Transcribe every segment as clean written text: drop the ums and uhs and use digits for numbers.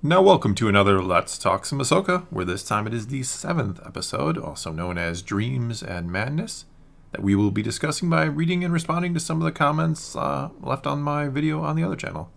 Now welcome to another Let's Talk Some Ahsoka, where this time it is the 7th episode, also known as Dreams and Madness, that we will be discussing by reading and responding to some of the comments left on my video on the other channel.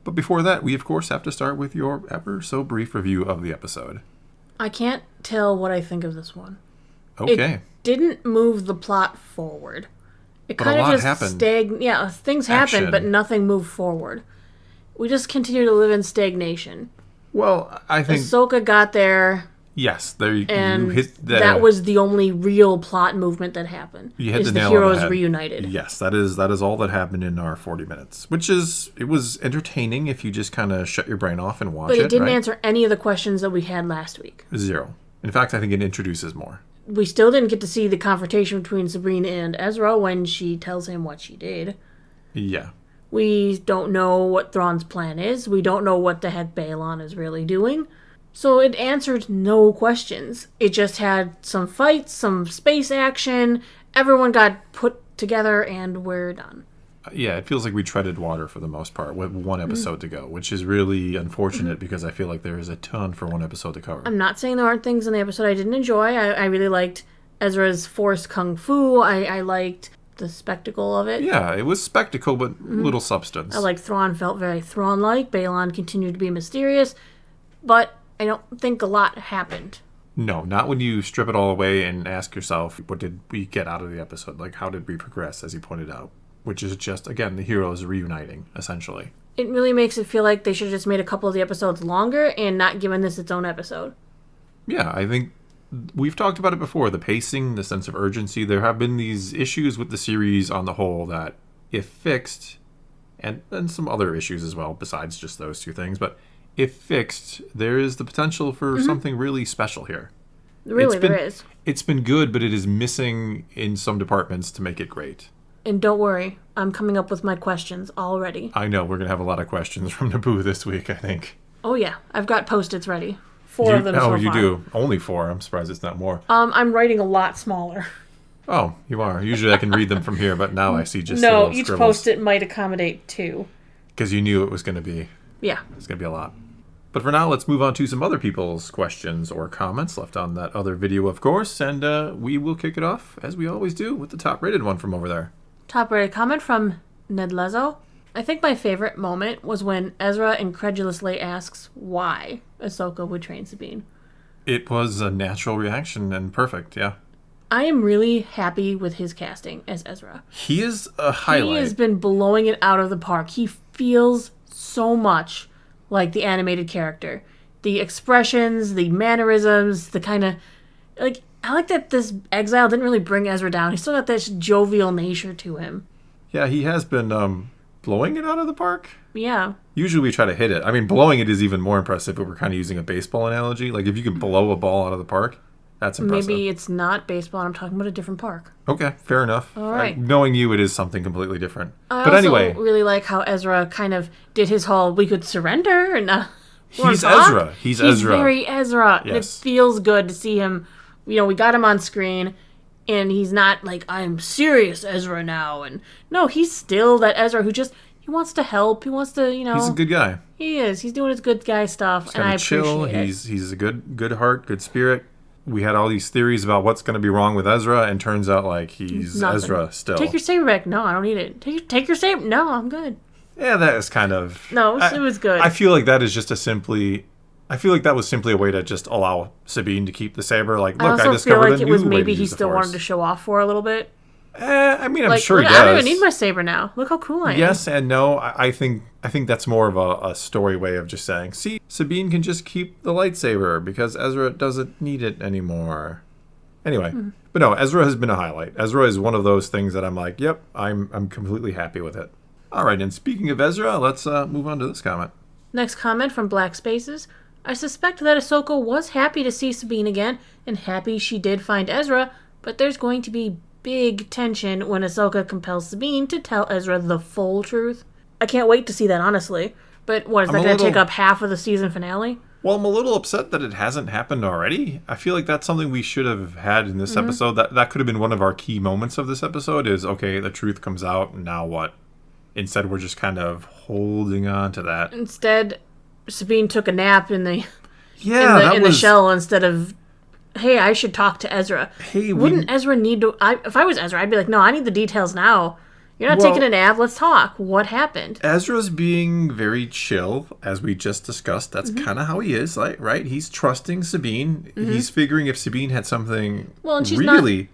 But before that, we of course have to start with your ever so brief review of the episode. I can't tell what I think of this one. Okay. It didn't move the plot forward. It But kind a of lot just happened. Yeah, things Action. happened, but nothing moved forward. We just continue to live in stagnation. Well, I think... Ahsoka got there, Yes, there you and hit the... that was the only real plot movement that happened. You hit is the nail the on the heroes head. reunited. Yes, that is all that happened in our 40 minutes. It was entertaining if you just kind of shut your brain off and watch it, But it didn't right? answer any of the questions that we had last week. Zero. In fact, I think it introduces more. We still didn't get to see the confrontation between Sabine and Ezra when she tells him what she did. Yeah. We don't know what Thrawn's plan is. We don't know what the heck Balon is really doing. So it answered no questions. It just had some fights, some space action. Everyone got put together and we're done. Yeah, it feels like we treaded water for the most part with one episode to go, which is really unfortunate because I feel like there is a ton for one episode to cover. I'm not saying there aren't things in the episode I didn't enjoy. I really liked Ezra's forced kung fu. I liked the spectacle of it. Yeah, it was spectacle, but little substance. I liked Thrawn felt very Thrawn-like. Balon continued to be mysterious. But I don't think a lot happened. No, not when you strip it all away and ask yourself, what did we get out of the episode? Like, how did we progress, as you pointed out? Which is just, again, the heroes reuniting, essentially. It really makes it feel like they should have just made a couple of the episodes longer and not given this its own episode. Yeah, I think we've talked about it before. The pacing, the sense of urgency. There have been these issues with the series on the whole that, if fixed, and some other issues as well, besides just those two things, but if fixed, there is the potential for something really special here. Really, there is. It's been good, but it is missing in some departments to make it great. And don't worry, I'm coming up with my questions already. I know, we're going to have a lot of questions from Naboo this week, I think. Oh yeah, I've got Post-its ready. 4 of them so far. Oh, you do? Only 4. I'm surprised it's not more. I'm writing a lot smaller. Oh, you are. Usually I can read them from here, but now I see just No, little each scribbles. Post-it might accommodate 2. Because you knew it was going to be... Yeah. It's going to be a lot. But for now, let's move on to some other people's questions or comments left on that other video, of course. And we will kick it off, as we always do, with the top-rated one from over there. Top-rated comment from Ned Lezo. I think my favorite moment was when Ezra incredulously asks why Ahsoka would train Sabine. It was a natural reaction and perfect, yeah. I am really happy with his casting as Ezra. He is a highlight. He has been blowing it out of the park. He feels so much like the animated character. The expressions, the mannerisms, the kind of... I like that this exile didn't really bring Ezra down. He still got this jovial nature to him. Yeah, he has been blowing it out of the park. Yeah. Usually we try to hit it. I mean, blowing it is even more impressive if we're kind of using a baseball analogy. Like, if you can blow a ball out of the park, that's impressive. Maybe it's not baseball. I'm talking about a different park. Okay, fair enough. All right. Knowing you, it is something completely different. I also really like how Ezra kind of did his whole, we could surrender and He's Ezra. He's Ezra. Very Ezra. Yes. And it feels good to see him. You know, we got him on screen, and he's not like, I'm serious Ezra now. And no, he's still that Ezra who just, he wants to help. He wants to, you know. He's a good guy. He is. He's doing his good guy stuff, He's and I chill. appreciate it. He's a good heart, good spirit. We had all these theories about what's going to be wrong with Ezra, and turns out like he's Nothing. Ezra still. Take your saber back. No, I don't need it. Take your saber. No, I'm good. Yeah, that is kind of... No, it was good. I feel like that is just I feel like that was simply a way to just allow Sabine to keep the saber. Like, look, I also discovered feel like a it new was way maybe to he use the still Force. wanted to show off for a little bit. I mean, I'm Like, sure look, he does. I don't even need my saber now. Look how cool I am. Yes and no. I think that's more of a story way of just saying, see, Sabine can just keep the lightsaber because Ezra doesn't need it anymore. Anyway, but no, Ezra has been a highlight. Ezra is one of those things that I'm like, yep, I'm completely happy with it. All right, and speaking of Ezra, let's move on to this comment. Next comment from Black Spaces. I suspect that Ahsoka was happy to see Sabine again, and happy she did find Ezra, but there's going to be big tension when Ahsoka compels Sabine to tell Ezra the full truth. I can't wait to see that, honestly. But what, is that going to take up half of the season finale? Well, I'm a little upset that it hasn't happened already. I feel like that's something we should have had in this episode. That could have been one of our key moments of this episode is, okay, the truth comes out, and now what? Instead, we're just kind of holding on to that. Instead, Sabine took a nap in the Yeah, in the shell instead of, hey, I should talk to Ezra. Hey, Wouldn't Ezra need to... if I was Ezra, I'd be like, no, I need the details now. You're not taking a nap. Let's talk. What happened? Ezra's being very chill, as we just discussed. That's kind of how he is, like, right? He's trusting Sabine. He's figuring if Sabine had something and she's really...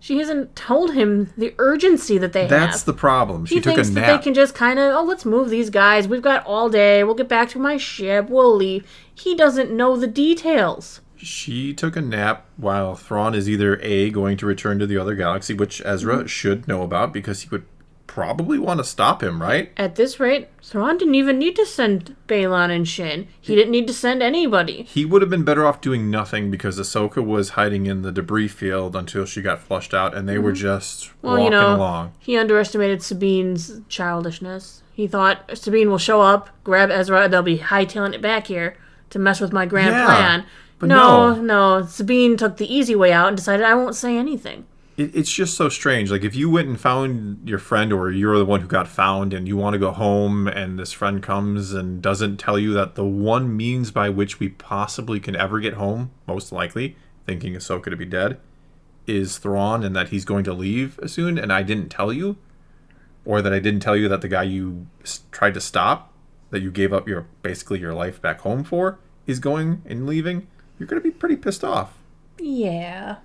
She hasn't told him the urgency that they have. That's the problem. She took a nap. He thinks that they can just kind of, let's move these guys. We've got all day. We'll get back to my ship. We'll leave. He doesn't know the details. She took a nap while Thrawn is either A, going to return to the other galaxy, which Ezra should know about because he would probably want to stop him, right? At this rate, Thrawn didn't even need to send Balon and Shin. He didn't need to send anybody. He would have been better off doing nothing because Ahsoka was hiding in the debris field until she got flushed out, and they were just walking along. He underestimated Sabine's childishness. He thought Sabine will show up, grab Ezra, and they'll be hightailing it back here to mess with my grand plan. But no. Sabine took the easy way out and decided, I won't say anything. It's just so strange. Like, if you went and found your friend, or you're the one who got found and you want to go home, and this friend comes and doesn't tell you that the one means by which we possibly can ever get home, most likely, thinking Ahsoka to be dead, is Thrawn, and that he's going to leave soon, and I didn't tell you, or that I didn't tell you that the guy you tried to stop, that you gave up basically your life back home for, is going and leaving, you're going to be pretty pissed off. Yeah.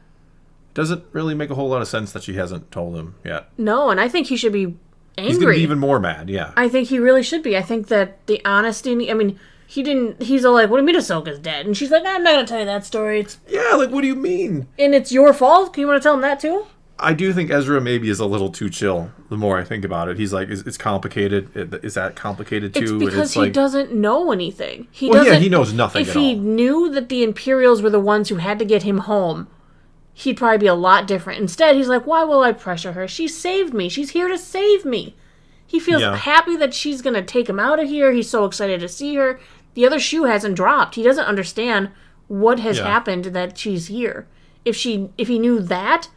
Doesn't really make a whole lot of sense that she hasn't told him yet. No, and I think he should be angry. He's going to be even more mad, yeah. I think he really should be. I think that the honesty... I mean, he's all like, what do you mean Ahsoka's dead? And she's like, I'm not going to tell you that story. Yeah, like, what do you mean? And it's your fault? You want to tell him that too? I do think Ezra maybe is a little too chill the more I think about it. He's like, it's complicated. Is that complicated too? It's because he doesn't know anything. He knows nothing at all. If he knew that the Imperials were the ones who had to get him home, he'd probably be a lot different. Instead, he's like, why will I pressure her? She saved me. She's here to save me. He feels happy that she's going to take him out of here. He's so excited to see her. The other shoe hasn't dropped. He doesn't understand what has happened that she's here. If he knew that,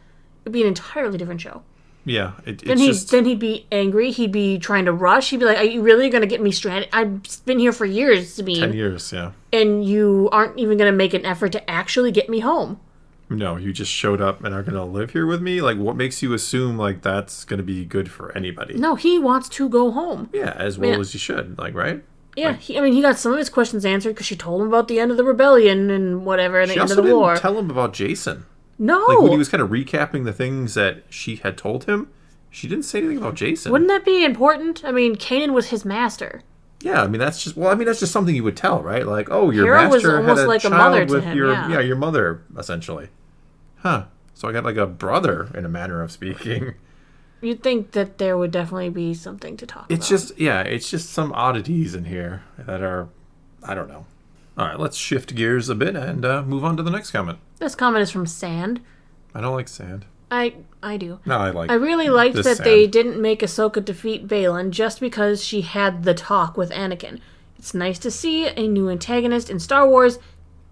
it'd be an entirely different show. Yeah. Then he'd be angry. He'd be trying to rush. He'd be like, are you really going to get me stranded? I've been here for years, Sabine. 10 years, yeah. And you aren't even going to make an effort to actually get me home. No, you just showed up and are going to live here with me? Like, what makes you assume, like, that's going to be good for anybody? No, he wants to go home. Yeah, as well as you should, like, right? Yeah, he got some of his questions answered because she told him about the end of the rebellion and whatever, and the end of the war. She also didn't tell him about Jason. No. Like, when he was kind of recapping the things that she had told him, she didn't say anything about Jason. Wouldn't that be important? I mean, Kanan was his master. Yeah, I mean, that's just something you would tell, right? Like, oh, your Hera master was almost had a like child a mother to with him, your mother, essentially. Huh. So I got like a brother, in a manner of speaking. You'd think that there would definitely be something to talk about. It's just some oddities in here that are, I don't know. All right, let's shift gears a bit and move on to the next comment. This comment is from Sand. I don't like Sand. I do. No, I like. I really liked that Sand. they didn't make Ahsoka defeat Balin just because she had the talk with Anakin. It's nice to see a new antagonist in Star Wars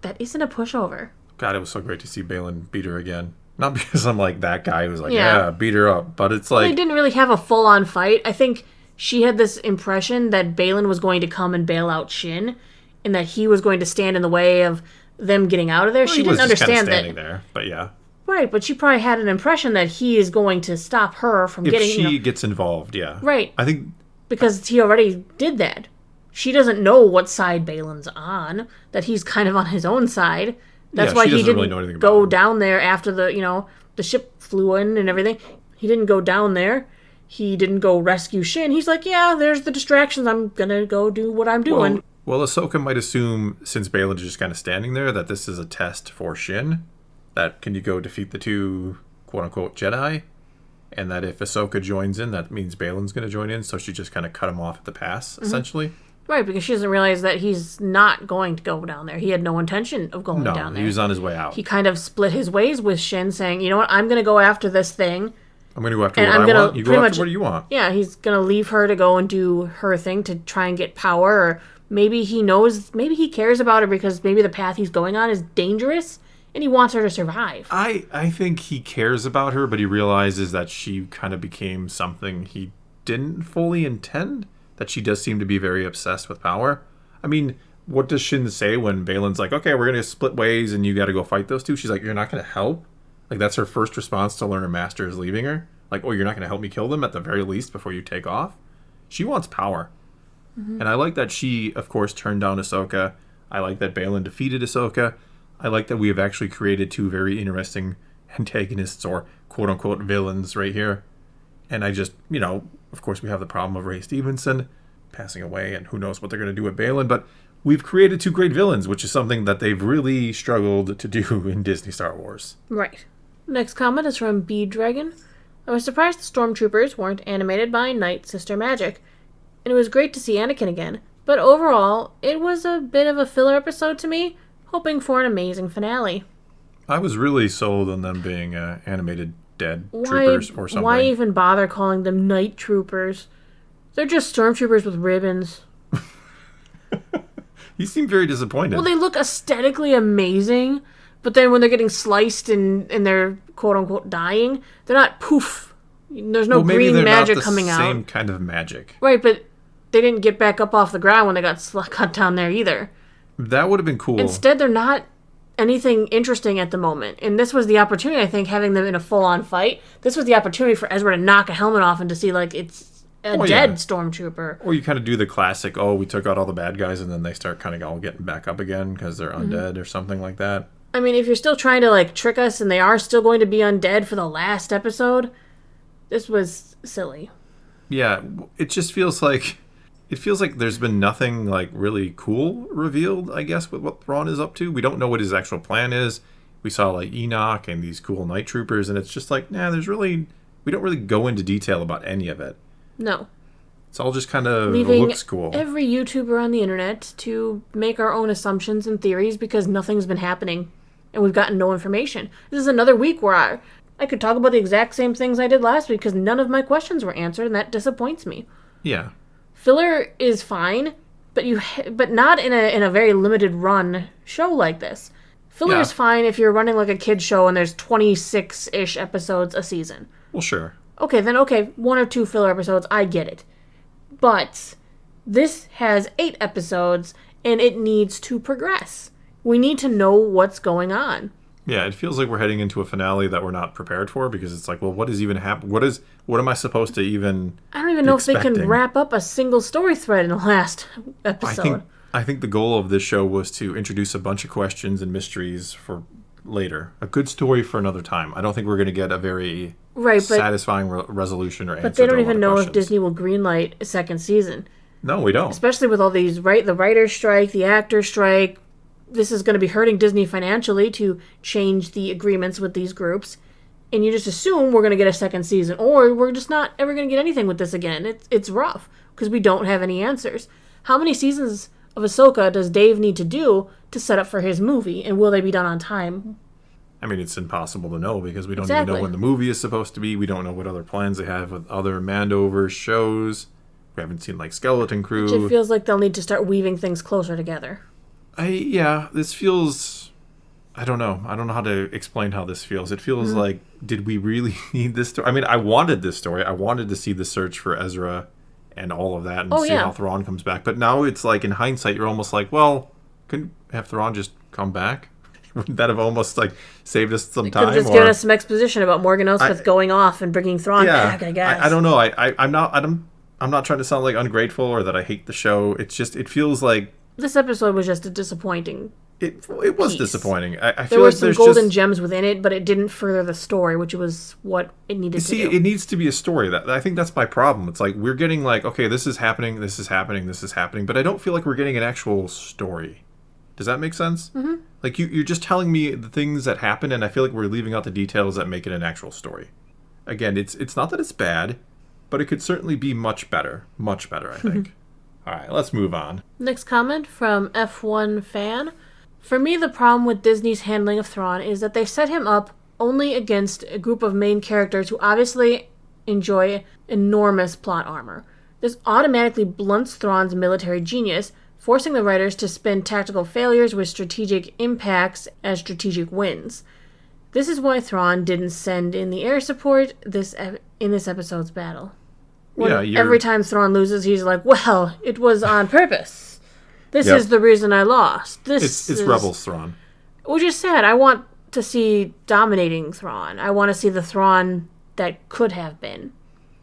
that isn't a pushover. God, it was so great to see Balin beat her again. Not because I'm like that guy who's like, yeah, beat her up. But it's like... They didn't really have a full-on fight. I think she had this impression that Balin was going to come and bail out Shin, and that he was going to stand in the way of them getting out of there. Well, she didn't understand that. Standing there, but yeah. Right, but she probably had an impression that he is going to stop her from getting... If she gets involved, yeah. Right. I think... Because he already did that. She doesn't know what side Balin's on, that he's kind of on his own side. That's why he didn't really go down there after the ship flew in and everything. He didn't go down there. He didn't go rescue Shin. He's like, yeah, there's the distractions. I'm going to go do what I'm doing. Well, Ahsoka might assume, since Balin's just kind of standing there, that this is a test for Shin. That can you go defeat the two quote-unquote Jedi? And that if Ahsoka joins in, that means Balin's going to join in. So she just kind of cut him off at the pass, essentially. Right, because she doesn't realize that he's not going to go down there. He had no intention of going down there. He was on his way out. He kind of split his ways with Shin, saying, you know what, I'm going to go after this thing. I'm going to go after what I want. You go after what you want. Yeah, he's going to leave her to go and do her thing to try and get power. Or maybe he knows, maybe he cares about her because maybe the path he's going on is dangerous and he wants her to survive. I think he cares about her, but he realizes that she kind of became something he didn't fully intend. That she does seem to be very obsessed with power. I mean, what does Shin say when Balin's like, okay, we're going to split ways and you got to go fight those two? She's like, you're not going to help? Like, that's her first response to learn her master is leaving her. Like, oh, you're not going to help me kill them at the very least before you take off? She wants power. Mm-hmm. And I like that she, of course, turned down Ahsoka. I like that Balin defeated Ahsoka. I like that we have actually created two very interesting antagonists or quote-unquote villains right here. And I just, of course we have the problem of Ray Stevenson passing away and who knows what they're going to do with Balin. But we've created two great villains, which is something that they've really struggled to do in Disney Star Wars. Right. Next comment is from B Dragon. I was surprised the stormtroopers weren't animated by Night Sister Magic. And it was great to see Anakin again. But overall, it was a bit of a filler episode to me, hoping for an amazing finale. I was really sold on them being animated dead troopers or something. Why even bother calling them night troopers? They're just stormtroopers with ribbons. You seem very disappointed. Well, they look aesthetically amazing, but then when they're getting sliced and they're quote-unquote dying, they're not poof. There's no green magic coming out. Same kind of magic. Right, but they didn't get back up off the ground when they got cut down there either. That would have been cool. Instead, they're not anything interesting at the moment. And this was the opportunity, I think, having them in a full-on fight. This was the opportunity for Ezra to knock a helmet off and to see, like, it's a dead stormtrooper. Or you kind of do the classic, we took out all the bad guys, and then they start kind of all getting back up again because they're undead or something like that. I mean, if you're still trying to, like, trick us and they are still going to be undead for the last episode, this was silly. Yeah, it just feels like... It feels like there's been nothing, like, really cool revealed, I guess, with what Thrawn is up to. We don't know what his actual plan is. We saw, like, Enoch and these cool night troopers, and it's just like, we don't really go into detail about any of it. No. It's all just kind of leaving looks cool. Every YouTuber on the internet to make our own assumptions and theories because nothing's been happening, and we've gotten no information. This is another week where I could talk about the exact same things I did last week because none of my questions were answered, and that disappoints me. Yeah. Filler is fine, but not in a very limited run show like this. Filler is fine if you're running like a kid's show and there's 26-ish episodes a season. Well, sure. Okay, 1 or 2 filler episodes, I get it. But this has 8 episodes and it needs to progress. We need to know what's going on. Yeah, it feels like we're heading into a finale that we're not prepared for because it's like, well, what is even happening? What am I supposed to even I don't even know if they can wrap up a single story thread in the last episode. I think the goal of this show was to introduce a bunch of questions and mysteries for later. A good story for another time. I don't think we're going to get a very satisfying resolution or answer. But they don't even know if Disney will greenlight a second season. No, we don't. Especially with all these, the writer's strike, the actor's strike. This is going to be hurting Disney financially to change the agreements with these groups. And you just assume we're going to get a second season. Or we're just not ever going to get anything with this again. It's rough because we don't have any answers. How many seasons of Ahsoka does Dave need to do to set up for his movie? And will they be done on time? I mean, it's impossible to know because we don't even know when the movie is supposed to be. We don't know what other plans they have with other Mandoverse shows. We haven't seen, Skeleton Crew. It feels like they'll need to start weaving things closer together. This feels... I don't know. I don't know how to explain how this feels. It feels like, did we really need this story? I mean, I wanted this story. I wanted to see the search for Ezra and all of that and see how Thrawn comes back. But now it's like, in hindsight, you're almost like, well, couldn't have Thrawn just come back? Wouldn't that have almost, saved us some time? Could have just given us some exposition about Morgan Elsbeth going off and bringing Thrawn back, I guess. I don't know. I'm not trying to sound ungrateful or that I hate the show. It's just, it feels like... This episode was just a disappointing It was disappointing. I feel there were some golden gems within it, but it didn't further the story, which was what it needed to do. It needs to be a story. I think that's my problem. It's like we're getting okay, this is happening, but I don't feel like we're getting an actual story. Does that make sense? Mm-hmm. You're just telling me the things that happen, and I feel like we're leaving out the details that make it an actual story. Again, it's not that it's bad, but it could certainly be much better. Much better, I think. All right, let's move on. Next comment from F1 Fan. For me, the problem with Disney's handling of Thrawn is that they set him up only against a group of main characters who obviously enjoy enormous plot armor. This automatically blunts Thrawn's military genius, forcing the writers to spin tactical failures with strategic impacts as strategic wins. This is why Thrawn didn't send in the air support in this episode's battle. Every time Thrawn loses, he's like, well, it was on purpose. This is the reason I lost. It's Rebels Thrawn. Which is sad. I want to see dominating Thrawn. I want to see the Thrawn that could have been.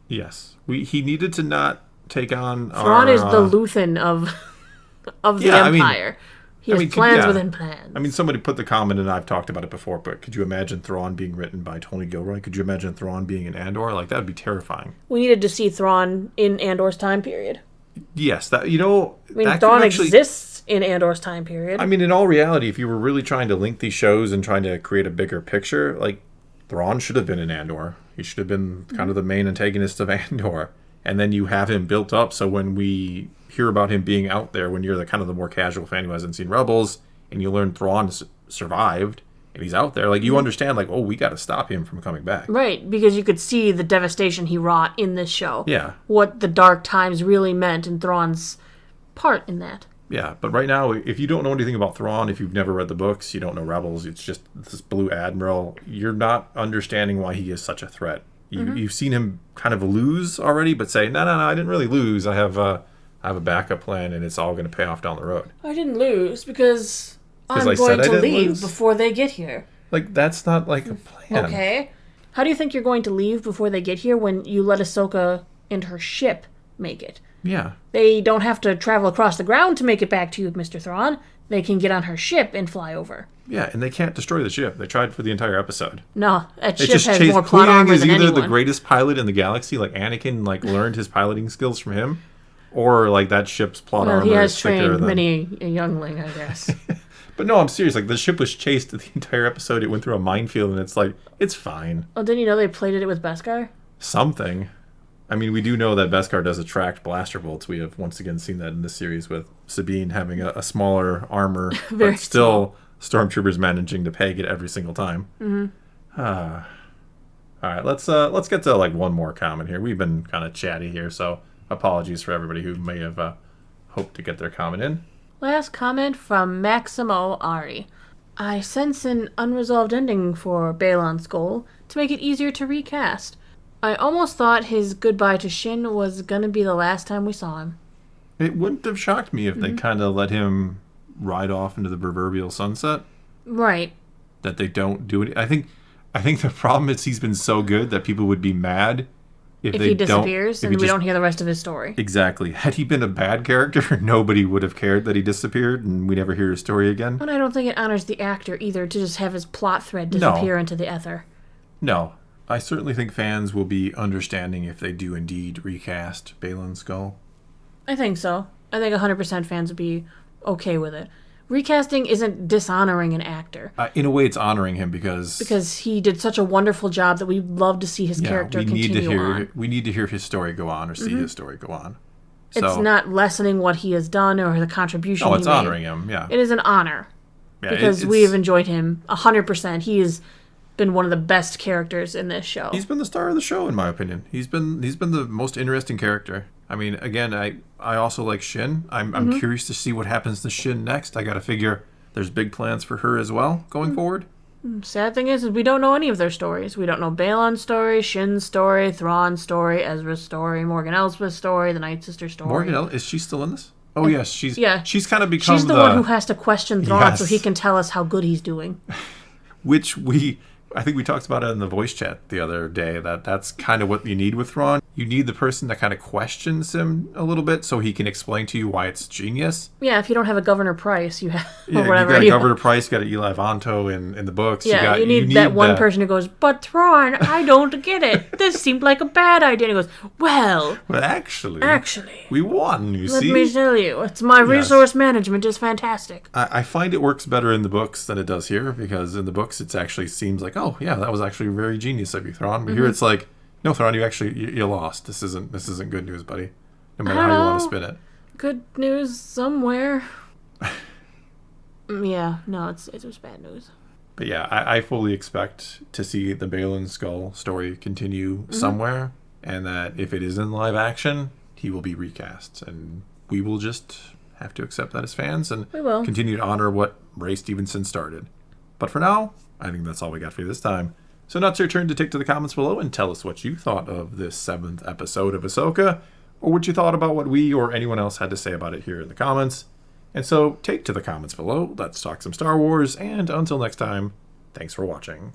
Yes. He needed to not take on Thrawn is the Luthen of the Empire. He has plans within plans. I mean, somebody put the comment, and I've talked about it before, but could you imagine Thrawn being written by Tony Gilroy? Could you imagine Thrawn being in Andor? Like, that would be terrifying. We needed to see Thrawn in Andor's time period. Yes, Thrawn exists in Andor's time period. I mean, in all reality, if you were really trying to link these shows and trying to create a bigger picture, like, Thrawn should have been in Andor. He should have been kind of the main antagonist of Andor. And then you have him built up, so when we hear about him being out there, when you're the more casual fan who hasn't seen Rebels, and you learn Thrawn survived, and he's out there, like, you understand, like, oh, we got to stop him from coming back. Right, because you could see the devastation he wrought in this show. Yeah. What the dark times really meant and Thrawn's part in that. Yeah, but right now, if you don't know anything about Thrawn, if you've never read the books, you don't know Rebels, it's just this Blue Admiral, you're not understanding why he is such a threat. You've seen him kind of lose already, but say, no, I didn't really lose. I have a backup plan, and it's all going to pay off down the road. I didn't lose because I'm going to leave before they get here. Like, that's not like a plan. Okay. How do you think you're going to leave before they get here when you let Ahsoka and her ship make it? Yeah. They don't have to travel across the ground to make it back to you, Mr. Thrawn. They can get on her ship and fly over. Yeah, and they can't destroy the ship. They tried for the entire episode. No, that ship has more plot armor than anyone. Is either the greatest pilot in the galaxy, like Anakin, like learned his piloting skills from him, or like that ship's plot armor is thicker than... he has trained many a youngling, I guess. But no, I'm serious. Like, the ship was chased the entire episode. It went through a minefield, and it's like, it's fine. Oh, didn't you know they plated it with Beskar? Something. I mean, we do know that Beskar does attract blaster bolts. We have once again seen that in this series with Sabine having a smaller armor, but still stormtroopers managing to peg it every single time. Mm-hmm. All right, let's get to like one more comment here. We've been kind of chatty here, so apologies for everybody who may have hoped to get their comment in. Last comment from Maximo Ari. I sense an unresolved ending for Balon Skull to make it easier to recast. I almost thought his goodbye to Shin was gonna be the last time we saw him. It wouldn't have shocked me if they kind of let him ride off into the proverbial sunset. Right. That they don't do it. I think the problem is he's been so good that people would be mad if he disappears and we don't hear the rest of his story. Exactly. Had he been a bad character, nobody would have cared that he disappeared and we never hear his story again. And I don't think it honors the actor either to just have his plot thread disappear into the ether. No. I certainly think fans will be understanding if they do indeed recast Balon Skull. I think so. I think 100% fans would be okay with it. Recasting isn't dishonoring an actor. In a way, it's honoring him because he did such a wonderful job that we'd love to see his character continue on. We need to hear his story go on or see his story go on. So, it's not lessening what he has done or the contribution he made. No, it's honoring him, yeah. It is an honor. Yeah, because we have enjoyed him 100%. He has been one of the best characters in this show. He's been the star of the show, in my opinion. He's been the most interesting character. I mean, again, I also like Shin. I'm curious to see what happens to Shin next. I got to figure there's big plans for her as well going forward. Sad thing is we don't know any of their stories. We don't know Balon's story, Shin's story, Thrawn's story, Ezra's story, Morgan Elsbeth's story, the Night Sister story. Morgan is she still in this? Oh, yes. She's kind of become She's the one who has to question Thrawn so he can tell us how good he's doing. Which I think we talked about it in the voice chat the other day, that's kind of what you need with Thrawn. You need the person that kind of questions him a little bit so he can explain to you why it's genius. Yeah, if you don't have a Governor Price, you have whatever. You got a Governor Price, you got an Eli Vanto in the books. Yeah, you need that one person who goes, but Thrawn, I don't get it. This seemed like a bad idea. And he goes, well, actually, we won, you see. Let me tell you, it's my resource management is fantastic. I find it works better in the books than it does here because in the books it actually seems like, oh, yeah, that was actually very genius of you, Thrawn. But here it's like, no, Thrawn, you lost. This isn't good news, buddy. No matter how you want to spin it. Good news somewhere. Yeah, no, it was bad news. But yeah, I fully expect to see the Balon Skull story continue somewhere, and that if it is in live action, he will be recast, and we will just have to accept that as fans and continue to honor what Ray Stevenson started. But for now, I think that's all we got for you this time. So now it's your turn to take to the comments below and tell us what you thought of this 7th episode of Ahsoka, or what you thought about what we or anyone else had to say about it here in the comments. And so take to the comments below, let's talk some Star Wars, and until next time, thanks for watching.